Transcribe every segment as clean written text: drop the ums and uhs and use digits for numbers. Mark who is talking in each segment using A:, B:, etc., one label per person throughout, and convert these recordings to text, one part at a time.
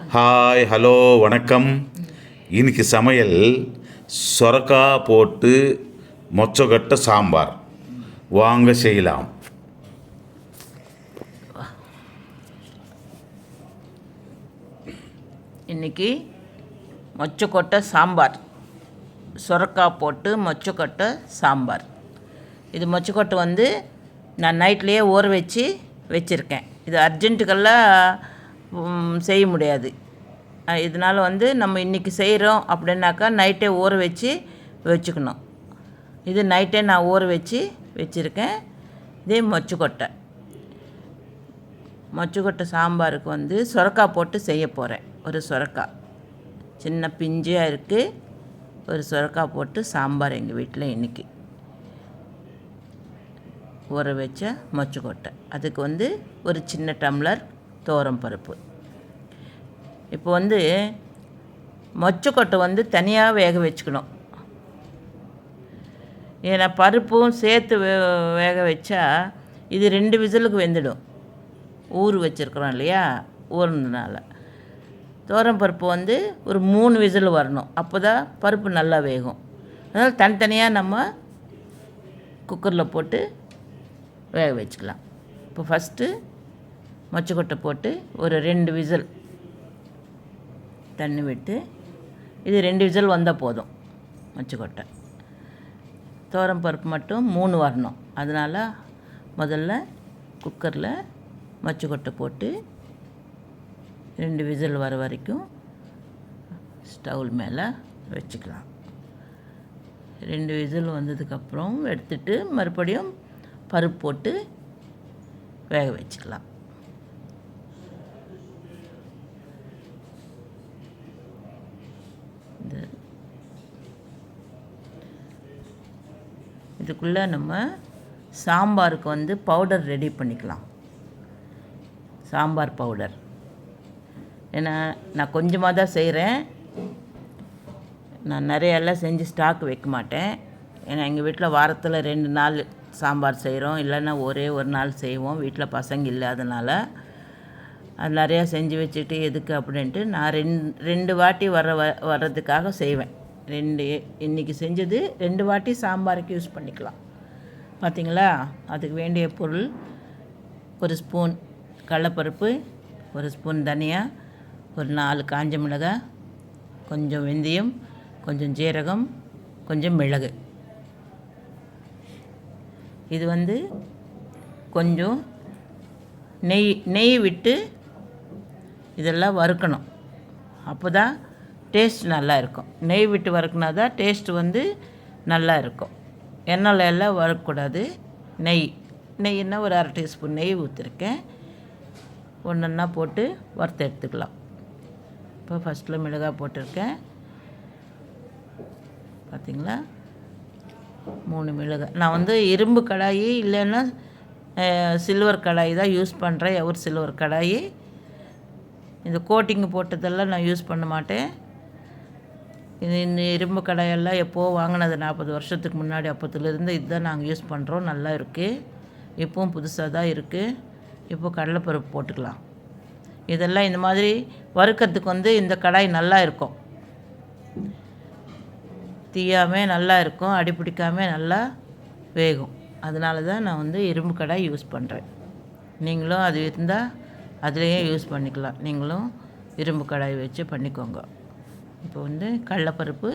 A: Hi hello வணக்கம். இன்னைக்கு சமையல் சொரக்காய் போட்டு மொச்சக்கொட்டை சாம்பார். வாங்க செய்யலாம்.
B: இன்றைக்கி மொச்சக்கொட்டை சாம்பார், சொரக்காய் போட்டு மொச்சக்கொட்டை சாம்பார். இது மொச்சக்கொட்டை நான் நைட்லேயே ஊற வச்சுருக்கேன். இது அர்ஜென்ட்டுக்கெல்லாம் செய்ய முடியாது. இதனால் நம்ம இன்றைக்கி செய்கிறோம் அப்படின்னாக்கா நைட்டே ஊற வச்சுக்கணும். இது நைட்டே நான் ஊற வச்சுருக்கேன். இதே மொச்சக்கொட்டை சாம்பாருக்கு சொரக்காய் போட்டு செய்ய போகிறேன். ஒரு சொரக்காய் சின்ன பிஞ்சியாக இருக்குது. ஒரு சொரக்காய் போட்டு சாம்பார் எங்கள் வீட்டில் இன்றைக்கி ஊற வச்ச மொச்சக்கொட்டை. அதுக்கு ஒரு சின்ன டம்ளர் துவரம் பருப்பு. இப்போ மொச்சக்கொட்டை தனியாக வேக வச்சுக்கணும். ஏன்னா பருப்பும் சேர்த்து வேக வச்சா இது 2 விசிலுக்கு வெந்துடும். ஊற வச்சுருக்குறோம் இல்லையா, ஊறினதுனால துவரம் பருப்பு ஒரு 3 விசில் வரணும். அப்போ தான் பருப்பு நல்லா வேகும். அதனால் தனித்தனியாக நம்ம குக்கரில் போட்டு வேக வச்சுக்கலாம். இப்போ ஃபஸ்ட்டு மொச்சக்கொட்டை போட்டு ஒரு 2 விசில் தண்ணி விட்டு, இது 2 விசில் வந்தால் போதும். மொச்சக்கொட்டை துவரம் பருப்பு மட்டும் 3 வரணும். அதனால் முதல்ல குக்கரில் மொச்சக்கொட்டை போட்டு 2 விசில் வர வரைக்கும் ஸ்டவ் மேலே வச்சுக்கலாம். 2 விசில் வந்ததுக்கப்புறம் எடுத்துட்டு மறுபடியும் பருப்பு போட்டு வேக வச்சுக்கலாம். இதுக்குள்ளே நம்ம சாம்பாருக்கு பவுடர் ரெடி பண்ணிக்கலாம். சாம்பார் பவுடர். ஏன்னா நான் கொஞ்சமாக தான் செய்கிறேன். நான் நிறையெல்லாம் செஞ்சு ஸ்டாக் வைக்க மாட்டேன். ஏன்னா எங்கள் வீட்டில் வாரத்தில் 2 நாள் சாம்பார் செய்கிறோம், இல்லைன்னா ஒரே ஒரு நாள் செய்வோம். வீட்டில் பசங்க இல்லாதனால அது நிறையா செஞ்சு வச்சுட்டு எதுக்கு அப்படின்ட்டு நான் 2 வாட்டி வர்றதுக்காக செய்வேன். இன்றைக்கி செஞ்சது 2 வாட்டி சாம்பாருக்கு யூஸ் பண்ணிக்கலாம். பார்த்திங்களா? அதுக்கு வேண்டிய பொருள்: ஒரு ஸ்பூன் கடலைப்பருப்பு, ஒரு ஸ்பூன் தனியா, ஒரு 4 காஞ்ச மிளகாய், கொஞ்சம் வெந்தயம், கொஞ்சம் ஜீரகம், கொஞ்சம் மிளகு. இது கொஞ்சம் நெய் விட்டு இதெல்லாம் வறுக்கணும். அப்போ தான் டேஸ்ட் நல்லா இருக்கும். நெய் விட்டு வறுக்கினா தான் டேஸ்ட்டு நல்லா இருக்கும். எண்ணெயில் எல்லாம் வறுக்கக்கூடாது. நெய்னா ஒரு 1/2 டீஸ்பூன் நெய் ஊற்றிருக்கேன். ஒன்றா போட்டு வறுத்து எடுத்துக்கலாம். இப்போ ஃபஸ்ட்டில் மிளகாய் போட்டிருக்கேன். பார்த்திங்களா? 3 மிளகாய். நான் இரும்பு கடாயி இல்லைன்னா சில்வர் கடாயி தான் யூஸ் பண்ணுறேன். ஒரு சில்வர் கடாயி. இந்த கோட்டிங்கு போட்டதெல்லாம் நான் யூஸ் பண்ண மாட்டேன். இந்த இரும்பு கடாயெல்லாம் எப்போது வாங்கினது, 40 வருஷத்துக்கு முன்னாடி. அப்போத்துலேருந்து இதுதான் நாங்கள் யூஸ் பண்ணுறோம். நல்லா இருக்குது. இப்போவும் புதுசாக தான் இருக்குது. இப்போ கடலைப்பருப்பு போட்டுக்கலாம். இதெல்லாம் இந்த மாதிரி வறுக்கிறதுக்கு இந்த கடாய் நல்லா இருக்கும். தீயாமல் நல்லா இருக்கும். அடி பிடிக்காமல் நல்லா வேகும். அதனால தான் நான் இரும்பு கடாய் யூஸ் பண்ணுறேன். நீங்களும் அது இருந்தால் அதுலேயே யூஸ் பண்ணிக்கலாம். நீங்களும் இரும்பு கடாய் வச்சு பண்ணிக்கோங்க. இப்போ கடலைப்பருப்பு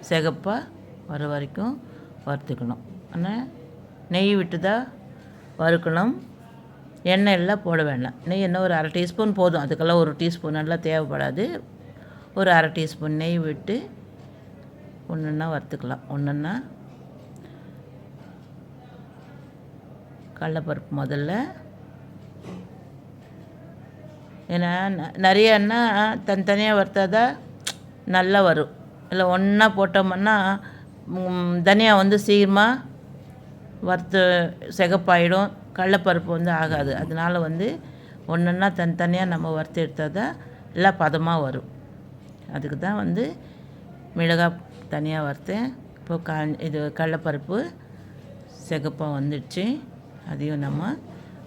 B: சிகப்பாக வர வரைக்கும் வறுத்துக்கணும். ஆனால் நெய் விட்டு தான் வறுக்கணும். எண்ணெய் எல்லாம் போட வேண்டாம். நெய் என்ன ஒரு 1/2 டீஸ்பூன் போதும். அதுக்கெல்லாம் 1 டீஸ்பூன் எல்லாம் தேவைப்படாது. ஒரு 1/2 டீஸ்பூன் நெய் விட்டு ஒன்றா வறுத்துக்கலாம். ஒன்றா கடலைப்பருப்பு முதல்ல. ஏன்னா நிறைய எண்ணெய் தனித்தனியாக வறுத்தா தான் நல்லா வரும். இல்லை ஒன்றா போட்டோம்னா தனியா சீக்கிரமாக வறுத்து சிகப்பாயிடும். கடலைப்பருப்பு ஆகாது. அதனால் ஒன்றா தனித்தனியாக நம்ம வறுத்து எடுத்தால் தான் எல்லாம் பதமாக வரும். அதுக்கு தான் மிளகாய் தனியாக வறுத்தேன். இப்போ இது கடலைப்பருப்பு சிகப்பாக வந்துடுச்சு. அதையும் நம்ம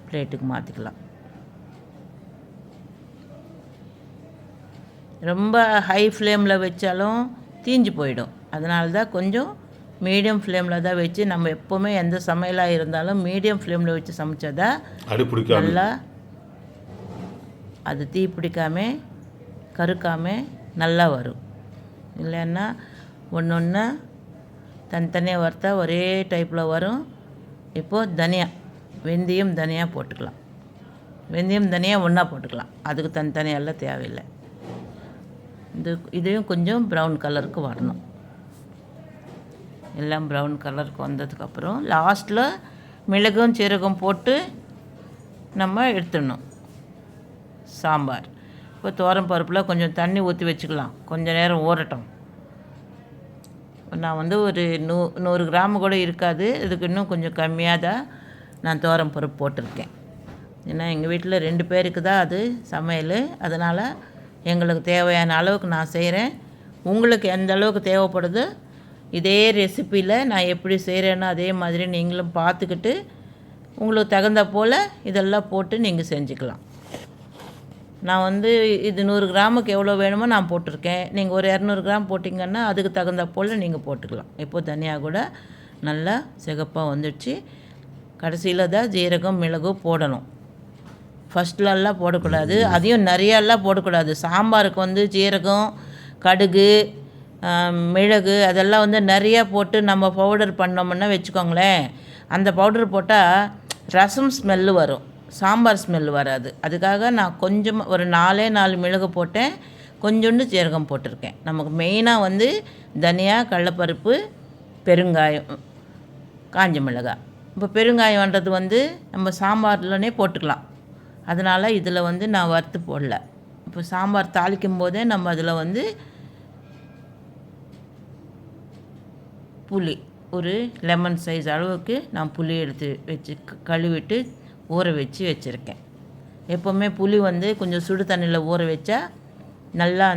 B: பிளேட்டுக்கு மாற்றிக்கலாம். ரொம்ப ஹை ஃப்ளேமில் வச்சாலும் தீஞ்சு போயிடும். அதனால தான் கொஞ்சம் மீடியம் ஃப்ளேமில் தான் வச்சு, நம்ம எப்போவுமே எந்த சமையலாக இருந்தாலும் மீடியம் ஃப்ளேமில் வச்சு சமைச்சா தான் நல்லா அது தீ பிடிக்காம கருக்காமல் நல்லா வரும். இல்லைன்னா ஒன்று ஒன்று தனித்தனியாக வறுத்தா ஒரே டைப்பில் வரும். இப்போது தனியா, வெந்தயம் தனியாக போட்டுக்கலாம். வெந்தயம் தனியாக ஒன்றா போட்டுக்கலாம், அதுக்கு தனித்தனியெல்லாம் தேவையில்லை. இதையும் கொஞ்சம் ப்ரௌன் கலருக்கு வரணும். எல்லாம் ப்ரௌன் கலருக்கு வந்ததுக்கப்புறம் லாஸ்ட்டில் மிளகும் சீரகம் போட்டு நம்ம எடுத்துடணும் சாம்பார். இப்போ துவரம் பருப்பில் கொஞ்சம் தண்ணி ஊற்றி வச்சுக்கலாம், கொஞ்சம் நேரம் ஊறட்டும். நான் வந்து ஒரு 100 கிராம் கூட இருக்காது, இதுக்கு இன்னும் கொஞ்சம் கம்மியாக தான் நான் துவரம் பருப்பு போட்டிருக்கேன். ஏன்னா எங்கள் வீட்டில் 2 பேருக்கு தான் அது சமையல். அதனால் எங்களுக்கு தேவையான அளவுக்கு நான் செய்கிறேன். உங்களுக்கு எந்த அளவுக்கு தேவைப்படுதோ இதே ரெசிப்பியில் நான் எப்படி செய்கிறேனோ அதே மாதிரி நீங்களும் பார்த்துக்கிட்டு உங்களுக்கு தகுந்த போல் இதெல்லாம் போட்டு நீங்கள் செஞ்சுக்கலாம். நான் வந்து இது 100 கிராமுக்கு எவ்வளோ வேணுமோ நான் போட்டிருக்கேன். நீங்கள் ஒரு 200 கிராம் போட்டிங்கன்னா அதுக்கு தகுந்த போல் நீங்கள் போட்டுக்கலாம். இப்போது தனியாக கூட நல்லா சிகப்பாக வந்துடுச்சு. கடைசியில் தான் ஜீரகம் மிளகு போடணும். ஃபஸ்ட்லலாம் போடக்கூடாது, அதையும் நிறையாலாம் போடக்கூடாது. சாம்பாருக்கு வந்து ஜீரகம், கடுகு, மிளகு அதெல்லாம் வந்து நிறையா போட்டு நம்ம பவுடர் பண்ணோம்னா வச்சுக்கோங்களேன், அந்த பவுடர் போட்டால் ரசம் ஸ்மெல்லு வரும், சாம்பார் ஸ்மெல் வராது. அதுக்காக நான் கொஞ்சமாக ஒரு 4 மிளகு போட்டேன், கொஞ்சோண்டு ஜீரகம் போட்டிருக்கேன். நமக்கு மெயினாக வந்து தனியா, கடலப்பருப்பு, பெருங்காயம், காஞ்ச மிளகாய். இப்போ பெருங்காயம்ன்றது வந்து நம்ம சாம்பார்லனே போட்டுக்கலாம். அதனால் இதில் வந்து நான் வறுத்து போடல. இப்போ சாம்பார் தாளிக்கும் போதே நம்ம அதில் வந்து புளி ஒரு லெமன் சைஸ் அளவுக்கு நான் புளி எடுத்து வச்சு கழுவிட்டு ஊற வச்சு வச்சுருக்கேன். எப்போவுமே புளி வந்து கொஞ்சம் சுடு தண்ணியில் ஊற வச்சா நல்லா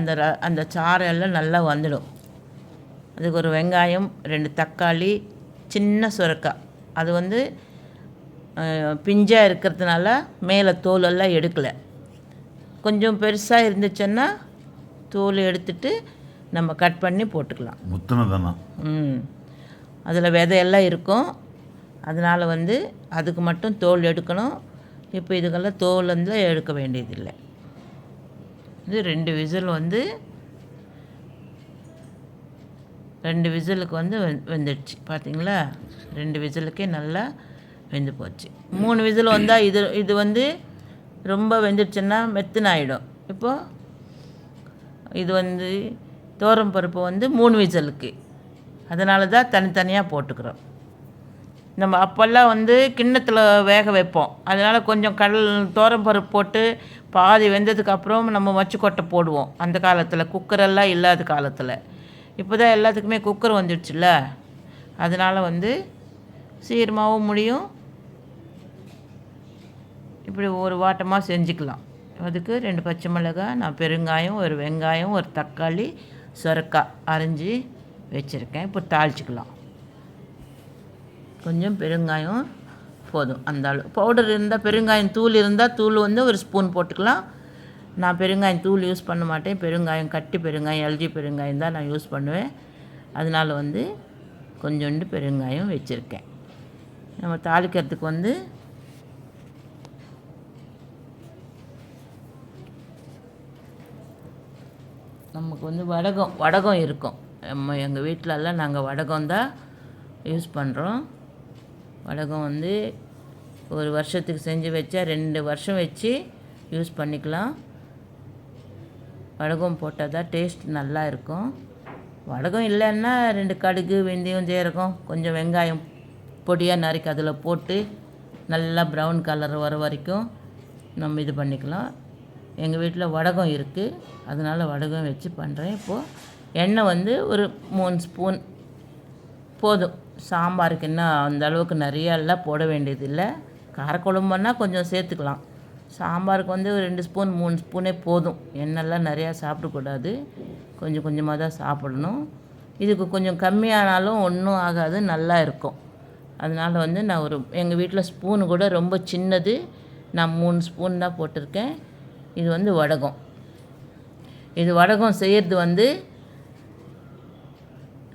B: அந்த சாரெல்லாம் நல்லா வந்துடும். அதுக்கு ஒரு வெங்காயம், 2 தக்காளி, சின்ன சுரக்காய், அது வந்து பிஞ்சாக இருக்கிறதுனால மேலே தோலெல்லாம் எடுக்கலை. கொஞ்சம் பெருசாக இருந்துச்சுன்னா தோல் எடுத்துட்டு நம்ம கட் பண்ணி போட்டுக்கலாம்.
A: முத்துனதானா
B: அதில் விதையெல்லாம் இருக்கும், அதனால் வந்து அதுக்கு மட்டும் தோல் எடுக்கணும். இப்போ இதுக்கெல்லாம் தோல் வந்து எடுக்க வேண்டியதில்லை. இது 2 விசில் வந்து 2 விசிலுக்கு வந்து வெந்துடுச்சு. பார்த்தீங்களா, 2 விசிலுக்கே நல்லா வெந்து போச்சு. 3 விசில் வந்தால் இது வந்து ரொம்ப வெந்துடுச்சுன்னா மெத்துன்னு ஆகிடும். இப்போது இது வந்து துவரம் பருப்பு வந்து 3 விசிலுக்கு, அதனால தான் தனித்தனியாக போட்டுக்கிறோம். நம்ம அப்போல்லாம் வந்து கிண்ணத்தில் வேக வைப்போம், அதனால் கொஞ்சம் துவரம் பருப்பு போட்டு பாதி வெந்ததுக்கப்புறம் நம்ம மொச்சக்கொட்டை போடுவோம். அந்த காலத்தில் குக்கரெல்லாம் இல்லாத காலத்தில். இப்போ தான் எல்லாத்துக்குமே குக்கர் வந்துடுச்சுல்ல, அதனால் வந்து சீக்கிரமாகவும் முடியும். இப்படி ஒரு வாட்டமாக செஞ்சுக்கலாம். அதுக்கு 2 பச்சை மிளகாய், நான் பெருங்காயம், ஒரு வெங்காயம், ஒரு தக்காளி, சுரக்காய் அரிஞ்சு வச்சுருக்கேன். இப்போ தாளிச்சிக்கலாம். கொஞ்சம் பெருங்காயம் போதும், அந்த அளவு. பவுடர் இருந்தால், பெருங்காயம் தூள் இருந்தால் தூள் வந்து ஒரு ஸ்பூன் போட்டுக்கலாம். நான் பெருங்காயம் தூள் யூஸ் பண்ண மாட்டேன், பெருங்காயம் கட்டி பெருங்காயம், எல்ஜி பெருங்காயம் தான் நான் யூஸ் பண்ணுவேன். அதனால் வந்து கொஞ்சோண்டு பெருங்காயம் வச்சுருக்கேன். நம்ம தாளிக்கிறதுக்கு வந்து நமக்கு வந்து வடகம் இருக்கும். எங்கள் வீட்டிலலாம் நாங்கள் வடகம் தான் யூஸ் பண்ணுறோம். வடகம் வந்து ஒரு வருஷத்துக்கு செஞ்சு வச்சா 2 வருஷம் வச்சு யூஸ் பண்ணிக்கலாம். வடகம் போட்டால் தான் டேஸ்ட் நல்லா இருக்கும். வடகம் இல்லைன்னா 2 கடுகு, வெந்தயம், ஜீரகம், கொஞ்சம் வெங்காயம் பொடியாக நறுக்கி அதில் போட்டு நல்லா ப்ரௌன் கலர் வர வரைக்கும் நம்ம இது பண்ணிக்கலாம். எங்கள் வீட்டில் வடகம் இருக்குது, அதனால் வடகம் வச்சு பண்ணுறேன். இப்போது எண்ணெய் வந்து ஒரு 3 ஸ்பூன் போதும். சாம்பாருக்கு என்ன அந்த அளவுக்கு நிறையெல்லாம் போட வேண்டியதில்லை. காரக்குழம்புன்னா கொஞ்சம் சேர்த்துக்கலாம். சாம்பாருக்கு வந்து ஒரு 2 ஸ்பூன் 3 ஸ்பூனே போதும். எண்ணெய்லாம் நிறையா சாப்பிடக்கூடாது, கொஞ்சம் கொஞ்சமாக தான் சாப்பிடணும். இதுக்கு கொஞ்சம் கம்மியானாலும் ஒன்றும் ஆகாது, நல்லா இருக்கும். அதனால் வந்து நான் எங்கள் வீட்டில் ஸ்பூனு கூட ரொம்ப சின்னது, நான் 3 ஸ்பூன் தான் போட்டிருக்கேன். இது வந்து வடகம். இது வடகம் செய்கிறது வந்து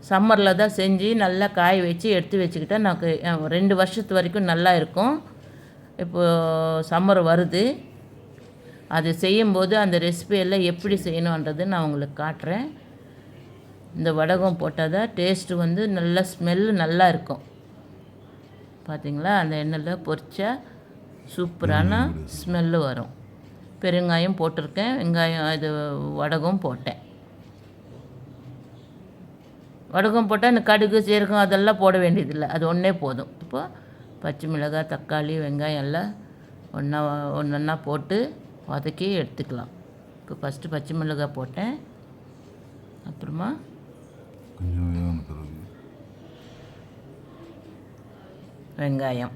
B: சம்மரில் தான் செஞ்சு நல்லா காய வச்சு எடுத்து வச்சுக்கிட்டா எனக்கு 2 வருஷத்து வரைக்கும் நல்லா இருக்கும். இப்போது சம்மர் வருது, அது செய்யும்போது அந்த ரெசிபி எல்லாம் எப்படி செய்யணுன்றது நான் உங்களுக்கு காட்டுறேன். இந்த வடகம் போட்டால் தான் டேஸ்ட்டு வந்து நல்லா ஸ்மெல்லு நல்லா இருக்கும். பார்த்திங்களா, அந்த எண்ணெயில் பொரிச்சா சூப்பரான ஸ்மெல்லு வரும். பெருங்காயம் போட்டிருக்கேன், வெங்காயம் இது வடகம் போட்டேன். வடகம் போட்டால் இந்த கடுகு சீரகம் அதெல்லாம் போட வேண்டியதில்லை, அது ஒன்றே போதும். இப்போ பச்சை மிளகாய், தக்காளி, வெங்காயம் எல்லாம் ஒன்றா போட்டு வதக்கி எடுத்துக்கலாம். இப்போ ஃபஸ்ட்டு பச்சை மிளகாய் போட்டேன், அப்புறமா வெங்காயம்.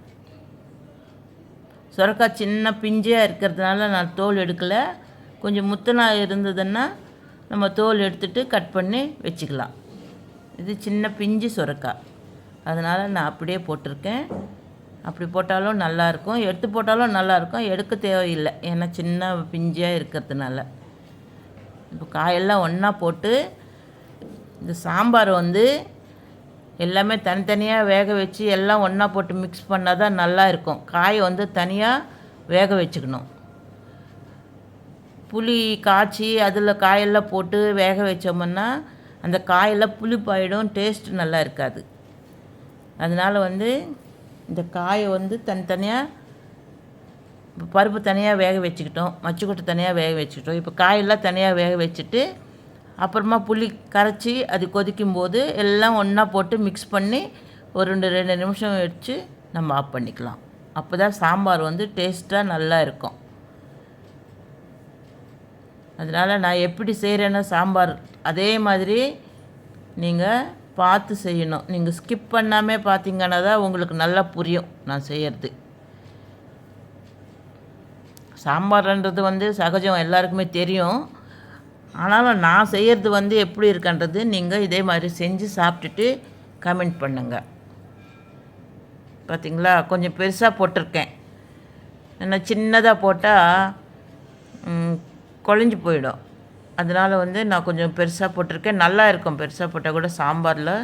B: சுரக்காய் சின்ன பிஞ்சியாக இருக்கிறதுனால நான் தோல் எடுக்கலை. கொஞ்சம் முத்தனாக இருந்ததுன்னா நம்ம தோல் எடுத்துகிட்டு கட் பண்ணி வச்சுக்கலாம். இது சின்ன பிஞ்சு சுரக்காய், அதனால் நான் அப்படியே போட்டிருக்கேன். அப்படி போட்டாலும் நல்லாயிருக்கும், எடுத்து போட்டாலும் நல்லாயிருக்கும், எடுக்க தேவையில்லை, ஏன்னா சின்ன பிஞ்சியாக இருக்கிறதுனால. இப்போ காயெல்லாம் ஒன்றா போட்டு இந்த சாம்பார் வந்து எல்லாமே தனித்தனியாக வேக வச்சு எல்லாம் ஒன்றா போட்டு மிக்ஸ் பண்ணால் தான் நல்லா இருக்கும். காயை வந்து தனியாக வேக வச்சுக்கணும். புளி காய்ச்சி அதில் காயெல்லாம் போட்டு வேக வச்சோம்னா அந்த காயெல்லாம் புளிப்பாயிடும், டேஸ்ட் நல்லா இருக்காது. அதனால் வந்து இந்த காயை வந்து தனித்தனியாக, இப்போ பருப்பு தனியாக வேக வச்சுக்கிட்டோம், மச்சிக்கொட்டை தனியாக வேக வச்சுக்கிட்டோம். இப்போ காயெல்லாம் தனியாக வேக வச்சுட்டு அப்புறமா புளி கரைச்சி அது கொதிக்கும்போது எல்லாம் ஒன்றா போட்டு மிக்ஸ் பண்ணி ஒரு 2 நிமிஷம் வச்சு நம்ம ஆஃப் பண்ணிக்கலாம். அப்போ தான் சாம்பார் வந்து டேஸ்ட்டாக நல்லா இருக்கும். அதனால் நான் எப்படி செய்கிறேன்னா சாம்பார் அதே மாதிரி நீங்கள் பார்த்து செய்யணும். நீங்கள் ஸ்கிப் பண்ணாமல் பார்த்தீங்கன்னா தான் உங்களுக்கு நல்லா புரியும் நான் செய்கிறது. சாம்பார்ன்றது வந்து சகஜம், எல்லாருக்குமே தெரியும். ஆனாலும் நான் செய்கிறது வந்து எப்படி இருக்குன்றது நீங்கள் இதே மாதிரி செஞ்சு சாப்பிட்டுட்டு கமெண்ட் பண்ணுங்கள். பார்த்திங்களா, கொஞ்சம் பெருசாக போட்டிருக்கேன். ஏன்னா சின்னதாக போட்டால் குழஞ்சி போயிடும். அதனால் வந்து நான் கொஞ்சம் பெருசாக போட்டிருக்கேன். நல்லா இருக்கும் பெருசாக போட்டால் கூட. சாம்பாரில்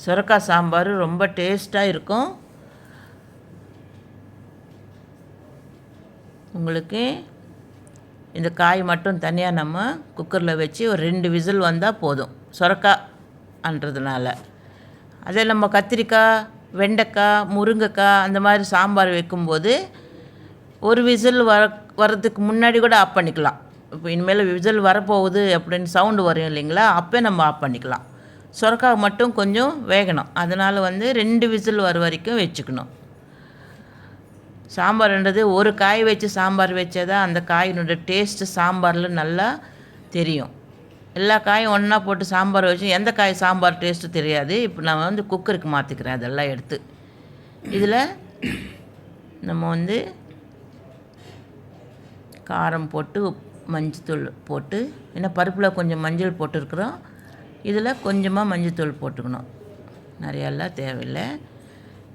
B: சுரக்காய் சாம்பார் ரொம்ப டேஸ்ட்டாக இருக்கும். உங்களுக்கு இந்த காய் மட்டும் தனியாக நம்ம குக்கரில் வச்சு ஒரு 2 விசில் வந்தால் போதும், சுரக்காய்ன்றதுனால. அதே நம்ம கத்திரிக்காய், வெண்டைக்காய், முருங்கைக்காய் அந்த மாதிரி சாம்பார் வைக்கும்போது ஒரு விசில் வரதுக்கு முன்னாடி கூட ஆஃப் பண்ணிக்கலாம். இப்போ இனிமேல் விசில் வரப்போகுது அப்படின்னு சவுண்டு வரும் இல்லைங்களா, அப்போ நம்ம ஆஃப் பண்ணிக்கலாம். சுரக்காய் மட்டும் கொஞ்சம் வேகணும், அதனால் வந்து 2 விசில் வர வரைக்கும் வச்சுக்கணும். சாம்பார்ன்றது ஒரு காய் வச்சு சாம்பார் வச்சா தான் அந்த காயினோட டேஸ்ட்டு சாம்பாரில் நல்லா தெரியும். எல்லா காயும் ஒன்றா போட்டு சாம்பார் வச்சு எந்த காய் சாம்பார் டேஸ்ட்டு தெரியாது. இப்போ நான் வந்து குக்கருக்கு மாற்றிக்கிறேன் அதெல்லாம் எடுத்து. இதில் நம்ம வந்து காரம் போட்டு மஞ்சத்தூள் போட்டு, ஏன்னா பருப்பில் கொஞ்சம் மஞ்சள் போட்டுருக்குறோம், இதில் கொஞ்சமாக மஞ்சத்தூள் போட்டுக்கணும், நிறையெல்லாம் தேவையில்லை.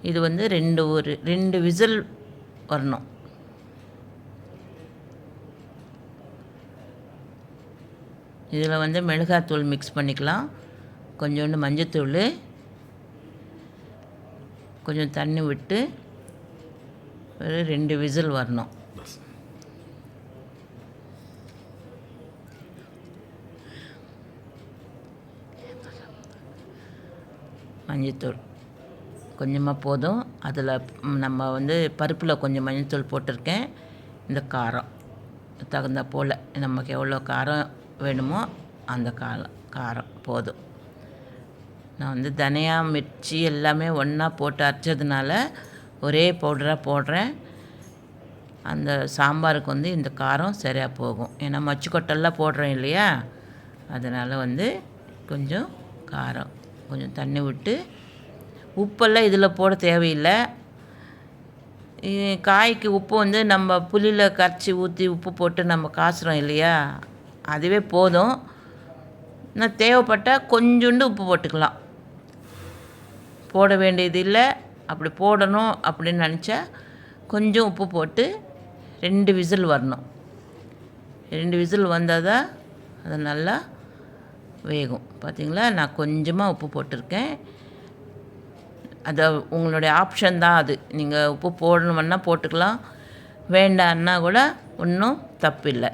B: இது வந்து 2 விசில் வரணும். இதில் வந்து மிளகாத்தூள் மிக்ஸ் பண்ணிக்கலாம், கொஞ்சோண்டு மஞ்சத்தூள், கொஞ்சம் தண்ணி விட்டு ஒரு 2 விசில் வரணும். மஞ்சத்தூள் கொஞ்சமாக போதும். அதில் நம்ம வந்து பருப்பில் கொஞ்சம் மஞ்சத்தூள் போட்டிருக்கேன். இந்த காரம் தகுந்த போல் நமக்கு எவ்வளோ காரம் வேணுமோ அந்த காரம் போதும். நான் வந்து தனியா, மிர்ச்சி எல்லாமே ஒன்றா போட்டு அரைச்சதுனால ஒரே பவுடராக போடுறேன். அந்த சாம்பாருக்கு வந்து இந்த காரம் சரியாக போகும். ஏன்னா மச்சிக்கொட்டெல்லாம் போடுறேன் இல்லையா, அதனால் வந்து கொஞ்சம் காரம், கொஞ்சம் தண்ணி விட்டு, உப்பெல்லாம் இதில் போட தேவையில்லை. காய்க்கு உப்பு வந்து நம்ம புளியில் கரைச்சி ஊற்றி உப்பு போட்டு நம்ம காய்ச்சுறோம் இல்லையா, அதுவே போதும். இன்னும் தேவைப்பட்டால் கொஞ்சோண்டு உப்பு போட்டுக்கலாம், போட வேண்டியது இல்லை. அப்படி போடணும் அப்படின்னு நினச்சா கொஞ்சம் உப்பு போட்டு 2 விசில் வரணும். 2 விசில் வந்தால் தான் அது நல்லா வேகும். பார்த்திங்களா, நான் கொஞ்சமாக உப்பு போட்டிருக்கேன். அது உங்களுடைய ஆப்ஷன் தான். அது நீங்கள் உப்பு போடணுன்னா போட்டுக்கலாம், வேண்டான்னா கூட ஒன்றும் தப்பில்லை.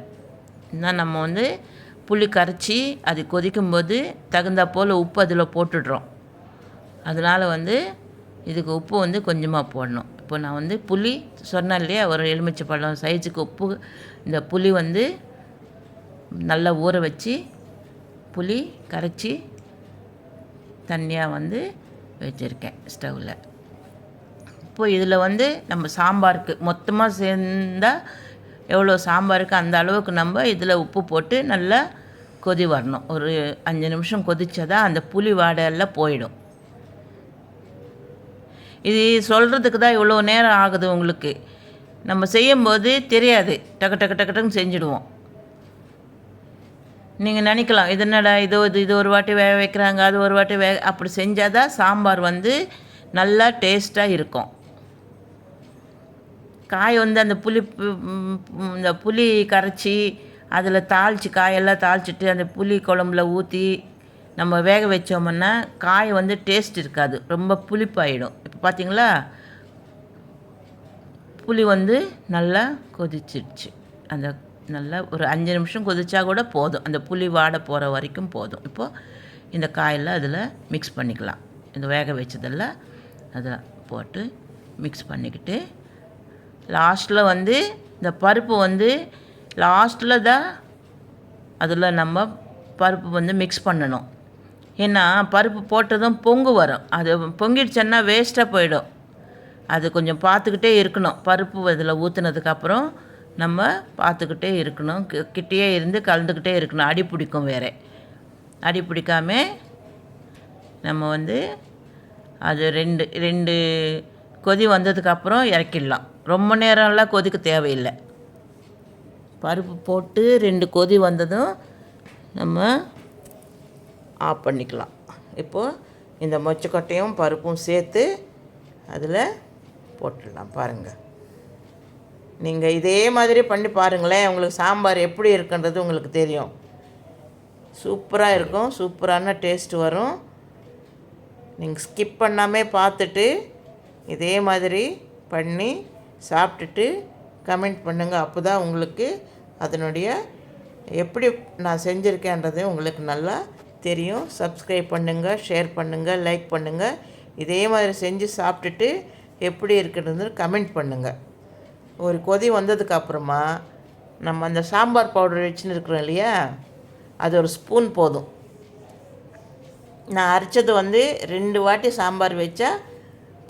B: இன்னும் நம்ம வந்து புளி கரைச்சி அது கொதிக்கும்போது தகுந்தா போல் உப்பு அதில் போட்டுடுறோம். அதனால் வந்து இதுக்கு உப்பு வந்து கொஞ்சமாக போடணும். இப்போ நான் வந்து புளி சொன்னேன் இல்லையா, ஒரு எலுமிச்சை பழம் சைஸுக்கு உப்பு. இந்த புளி வந்து நல்லா ஊற வச்சு புளி கரைச்சி தண்ணியாக வந்து வச்சுருக்கேன் ஸ்டவ்வில். இப்போ இதில் வந்து நம்ம சாம்பாருக்கு மொத்தமாக சேர்ந்தால் எவ்வளோ சாம்பாருக்கு அந்த அளவுக்கு நம்ம இதில் உப்பு போட்டு நல்லா கொதி வரணும். ஒரு 5 நிமிஷம் கொதிச்சா அந்த புளி வாடையெல்லாம் போயிடும். இது சொல்கிறதுக்கு தான் இவ்வளோ நேரம் ஆகுது உங்களுக்கு. நம்ம செய்யும்போது தெரியாது, டக்கு டக்கு டக்குன்னு செஞ்சுடுவோம். நீங்கள் நினைக்கலாம், இது என்னடா இது ஒரு வாட்டி வேக வைக்கிறாங்க, அது ஒரு வாட்டி அப்படி செஞ்சால் தான் சாம்பார் வந்து நல்லா டேஸ்ட்டாக இருக்கும். காய் வந்து அந்த இந்த புளி கரைச்சி அதில் தாளித்து காயெல்லாம் தாளிச்சிட்டு அந்த புளி குழம்புல ஊற்றி நம்ம வேக வச்சோம்னா காய் வந்து டேஸ்ட் இருக்காது, ரொம்ப புளிப்பாயிடும். இப்போ பார்த்தீங்களா, புளி வந்து நல்லா கொதிச்சிடுச்சு. அந்த நல்லா ஒரு 5 நிமிஷம் கொதிச்சா கூட போதும், அந்த புளி வாடை போகிற வரைக்கும் போதும். இப்போது இந்த காயெல்லாம் அதில் மிக்ஸ் பண்ணிக்கலாம். இந்த வேக வச்சதெல்லாம் அதை போட்டு மிக்ஸ் பண்ணிக்கிட்டு லாஸ்ட்டில் வந்து இந்த பருப்பு வந்து லாஸ்ட்டில் தான் அதில் நம்ம பருப்பு வந்து மிக்ஸ் பண்ணணும். ஏன்னா பருப்பு போட்டதும் பொங்கு வரும், அது பொங்கிடுச்சுன்னா வேஸ்ட்டாக போயிடும். அது கொஞ்சம் பார்த்துக்கிட்டே இருக்கணும். பருப்பு அதில் ஊற்றுனதுக்கப்புறம் நம்ம பார்த்துக்கிட்டே இருக்கணும், கிட்டேயே இருந்து கலந்துக்கிட்டே இருக்கணும். அடி பிடிக்கும், வேறு அடி பிடிக்காமல் நம்ம வந்து அது ரெண்டு கொதி வந்ததுக்கப்புறம் இறக்கிடலாம். ரொம்ப நேரம்லாம் கொதிக்க தேவையில்லை. பருப்பு போட்டு 2 கொதி வந்ததும் நம்ம ஆஃப் பண்ணிக்கலாம். இப்போது இந்த மொச்சக்கொட்டையும் பருப்பும் சேர்த்து அதில் போட்டுடலாம். பாருங்கள், நீங்கள் இதே மாதிரி பண்ணி பாருங்களேன், உங்களுக்கு சாம்பார் எப்படி இருக்குன்றது உங்களுக்கு தெரியும். சூப்பராக இருக்கும், சூப்பரான டேஸ்ட் வரும். நீங்கள் ஸ்கிப் பண்ணாமல் பார்த்துட்டு இதே மாதிரி பண்ணி சாப்பிட்டுட்டு கமெண்ட் பண்ணுங்கள். அப்போ தான் உங்களுக்கு அதனுடைய எப்படி நான் செஞ்சுருக்கேன்றது உங்களுக்கு நல்லா தெரியும். சப்ஸ்கிரைப் பண்ணுங்கள், ஷேர் பண்ணுங்கள், லைக் பண்ணுங்கள். இதே மாதிரி செஞ்சு சாப்பிட்டுட்டு எப்படி இருக்குன்றது கமெண்ட் பண்ணுங்கள். ஒரு கொதி வந்ததுக்கப்புறமா நம்ம அந்த சாம்பார் பவுடர் வச்சுன்னு இருக்கிறோம் இல்லையா, அது ஒரு ஸ்பூன் போதும். நான் அரைச்சது வந்து 2 வாட்டி சாம்பார் வச்சா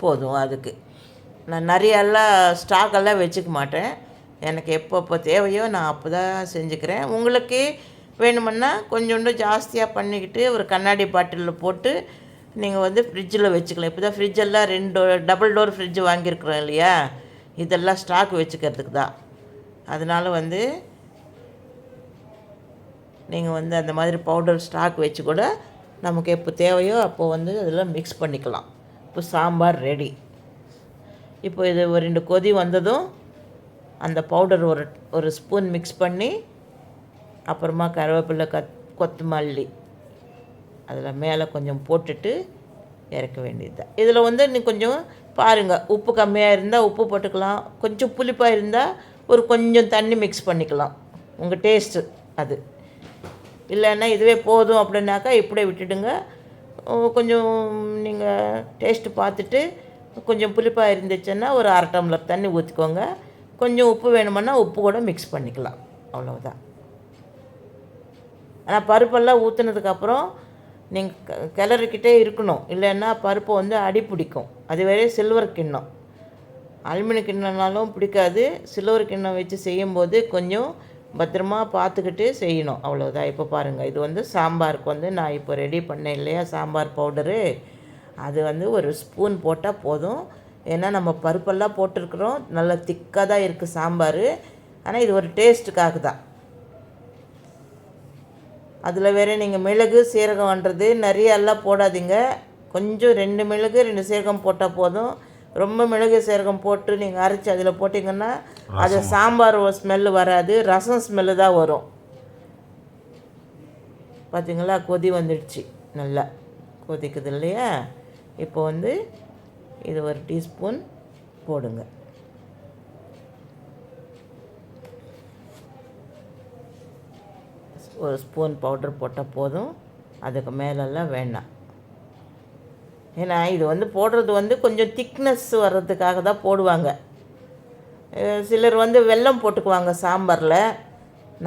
B: போதும். அதுக்கு நான் நிறையெல்லாம் ஸ்டாக்கெல்லாம் வச்சுக்க மாட்டேன். எனக்கு எப்பப்போ தேவையோ நான் அப்போ தான் செஞ்சுக்கிறேன். உங்களுக்கு வேணுமுன்னா கொஞ்சோண்டு ஜாஸ்தியாக பண்ணிக்கிட்டு ஒரு கண்ணாடி பாட்டிலில் போட்டு நீங்கள் வந்து ஃப்ரிட்ஜில் வச்சுக்கலாம். இப்போ தான் ஃப்ரிட்ஜெல்லாம் 2 டபுள் டோர் ஃப்ரிட்ஜ் வாங்கியிருக்கிறோம் இல்லையா, இதெல்லாம் ஸ்டாக் வச்சுக்கிறதுக்கு தான். அதனால் வந்து நீங்கள் வந்து அந்த மாதிரி பவுடர் ஸ்டாக் வச்சு கூட நமக்கு எப்போ தேவையோ அப்போ வந்து அதில் மிக்ஸ் பண்ணிக்கலாம். இப்போ சாம்பார் ரெடி. இப்போ இது ஒரு 2 கொதி வந்ததும் அந்த பவுடர் ஒரு ஸ்பூன் மிக்ஸ் பண்ணி அப்புறமா கருவேப்பிலை கொத்தமல்லி அதில் மேலே கொஞ்சம் போட்டுட்டு இறக்க வேண்டியது தான். இதில் வந்து நீ கொஞ்சம் பாருங்கள், உப்பு கம்மியாக இருந்தால் உப்பு போட்டுக்கலாம், கொஞ்சம் புளிப்பாக இருந்தால் ஒரு கொஞ்சம் தண்ணி மிக்ஸ் பண்ணிக்கலாம், உங்கள் டேஸ்ட்டு அது. இல்லைன்னா இதுவே போதும் அப்படின்னாக்கா இப்படியே விட்டுடுங்க. கொஞ்சம் நீங்கள் டேஸ்ட்டு பார்த்துட்டு கொஞ்சம் புளிப்பாக இருந்துச்சுன்னா ஒரு 1/2 டம்ளர் தண்ணி ஊற்றிக்கோங்க. கொஞ்சம் உப்பு வேணுமுன்னா உப்பு கூட மிக்ஸ் பண்ணிக்கலாம், அவ்வளோதான். ஆனால் பருப்பெல்லாம் ஊற்றுனதுக்கப்புறம் நீங்கள் கிளறிக்கிட்டே இருக்கணும், இல்லைன்னா பருப்பு வந்து அடி பிடிக்கும். அது வேறே சில்வர் கிண்ணம், அலுமினிய கிண்ணம்னாலும் பிடிக்காது. சில்வர் கிண்ணம் வச்சு செய்யும்போது கொஞ்சம் பத்திரமா பார்த்துக்கிட்டு செய்யணும், அவ்வளோதான். இப்போ பாருங்கள், இது வந்து சாம்பாருக்கு வந்து நான் இப்போ ரெடி பண்ணேன் இல்லையா சாம்பார் பவுடரு, அது வந்து ஒரு ஸ்பூன் போட்டால் போதும். ஏன்னா நம்ம பருப்பெல்லாம் போட்டிருக்கிறோம், நல்லா திக்காக தான் இருக்குது சாம்பார். ஆனால் இது ஒரு டேஸ்ட்டுக்காக தான். அதில் வேறு நீங்கள் மிளகு சீரகம்ன்றது நிறைய எல்லாம் போடாதீங்க. கொஞ்சம் 2 மிளகு 2 சீரகம் போட்டால் போதும். ரொம்ப மிளகு சீரகம் போட்டு நீங்கள் அரைச்சி அதில் போட்டிங்கன்னா அது சாம்பார் ஸ்மெல்லு வராது, ரசம் ஸ்மெல்லு தான் வரும். பார்த்தீங்களா கொதி வந்துடுச்சு, நல்லா கொதிக்குது இல்லையா? இப்போ வந்து இது ஒரு டீஸ்பூன் போடுங்க. ஒரு ஸ்பூன் பவுடர் போட்டால் போதும், அதுக்கு மேலெல்லாம் வேண்டாம். ஏன்னா இது வந்து போடுறது வந்து கொஞ்சம் திக்னஸ் வர்றதுக்காக தான் போடுவாங்க. சிலர் வந்து வெல்லம் போட்டுக்குவாங்க சாம்பாரில்.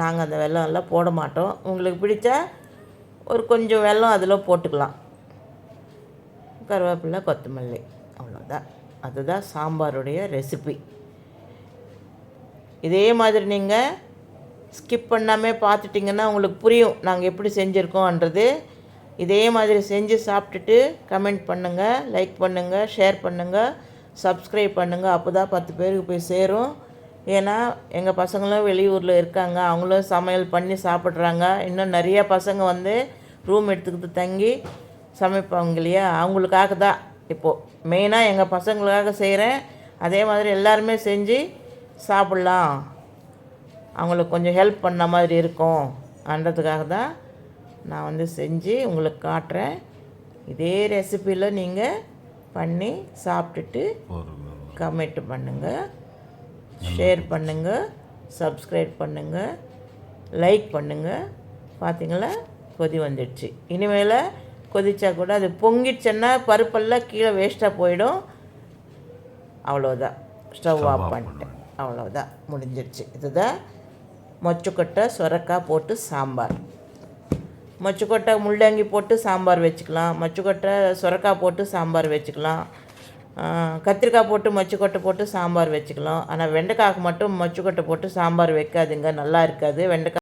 B: நாங்கள் அந்த வெல்லம் எல்லாம் போட மாட்டோம். உங்களுக்கு பிடிச்சா ஒரு கொஞ்சம் வெல்லம் அதில் போட்டுக்கலாம். கருவேப்பிலை, கொத்தமல்லி, அவ்வளோதான். அதுதான் சாம்பாருடைய ரெசிபி. இதே மாதிரி நீங்கள் ஸ்கிப் பண்ணாமல் பார்த்துட்டிங்கன்னா உங்களுக்கு புரியும் நாங்கள் எப்படி செஞ்சுருக்கோன்றது. இதே மாதிரி செஞ்சு சாப்பிட்டுட்டு கமெண்ட் பண்ணுங்கள், லைக் பண்ணுங்கள், ஷேர் பண்ணுங்கள், சப்ஸ்கிரைப் பண்ணுங்கள். அப்போ தான் 10 பேருக்கு போய் சேரும். ஏன்னா எங்கள் பசங்களும் வெளியூரில் இருக்காங்க, அவங்களும் சமையல் பண்ணி சாப்பிட்றாங்க. இன்னும் நிறைய பசங்க வந்து ரூம் எடுத்துக்கிட்டு தங்கி சமைப்பாங்க இல்லையா? அவங்களுக்காக தான் இப்போது மெயினாக எங்கள் பசங்களுக்காக செய்கிறேன். அதே மாதிரி எல்லாருமே செஞ்சு சாப்பிட்லாம், அவங்களுக்கு கொஞ்சம் ஹெல்ப் பண்ண மாதிரி இருக்கும் அன்றதுக்காக தான் நான் வந்து செஞ்சு உங்களுக்கு காட்டுறேன். இதே ரெசிப்பியில் நீங்கள் பண்ணி சாப்பிட்டுட்டு கமெண்ட் பண்ணுங்கள், ஷேர் பண்ணுங்கள், சப்ஸ்கிரைப் பண்ணுங்கள், லைக் பண்ணுங்கள். பார்த்தீங்களா கொதி வந்துடுச்சு. இனிமேல் கொதிச்சா கூட அது பொங்கிடுச்சுன்னா பருப்பெல்லாம் கீழே வேஸ்ட்டாக போயிடும். அவ்வளோதான், ஸ்டவ் ஆஃப் பண்ணிட்டேன். அவ்வளோதான், முடிஞ்சிடுச்சு. இதுதான் மொச்சக்கொட்டை சொரக்காய் போட்டு சாம்பார். மொச்சக்கொட்டை முள்ளங்கி போட்டு சாம்பார் வச்சுக்கலாம், மொச்சக்கொட்டை சொரக்காய் போட்டு சாம்பார் வச்சுக்கலாம், கத்திரிக்காய் போட்டு மொச்சக்கொட்டை போட்டு சாம்பார் வச்சுக்கலாம். ஆனால் வெண்டைக்காய்க்கு மட்டும் மொச்சக்கொட்டை போட்டு சாம்பார் வைக்காதுங்க, நல்லா இருக்காது. வெண்டைக்காய்